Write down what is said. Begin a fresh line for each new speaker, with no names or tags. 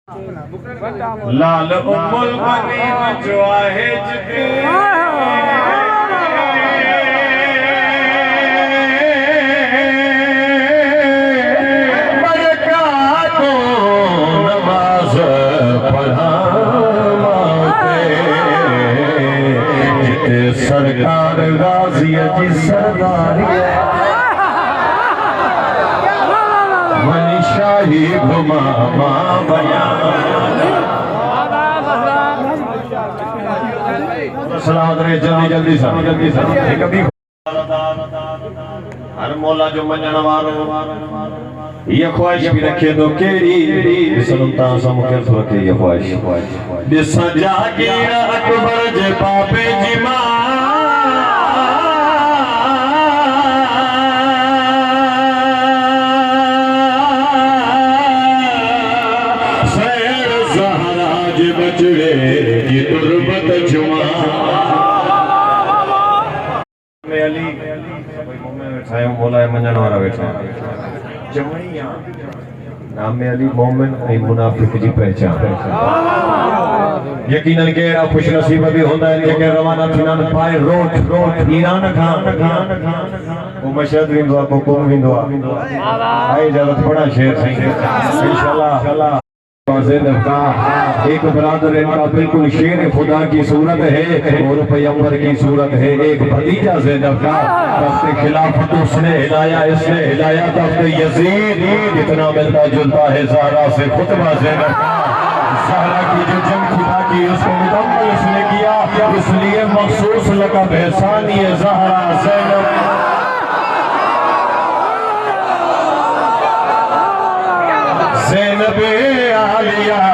लाल उम्मुल बनीन जो आहे जिते बरकातो नमाज पढ़ाते जिते सरकार गाजी जी सरदारी शाही घुमा बया जल्दी जल्दी हर मौला जो मञण वारो ये ख्वाहिश भी रखे तो केड़ी सुनता समुखे तो रखे ये ख्वाहिश दिसा जागीर अकबर जे पापे जी मां बचड़े की तुरबत जुमा में अली सायो मौला मञण वारा वेठा जमणिया नाम में अली मोमिन ए मुनाफिक जी पहचान यकीनन के खुश नसीब भी होंदा है के रवाना थीना पाए रोट ईरान खान वो मशहद विंदो को विंदो आई जगत बड़ा शेर सही इंशाल्लाह ज़ैनब का एक बरादर इनका बिल्कुल शेर खुदा की सूरत है और पैगंबर की सूरत है। एक भतीजा ज़ैनब का तख्ते खिलाफत उसने हिलाया इसने हिलाया तख्ते यजीद इतना मिलता जुलता है ज़हरा से खुतबा ज़ैनब का ज़हरा की जो जंग खुदा की उसको मुकम्मल उसने किया इसलिए मखसूस लक़ब है सानी ज़हरा ज़ैनब ज़ैनब आलिया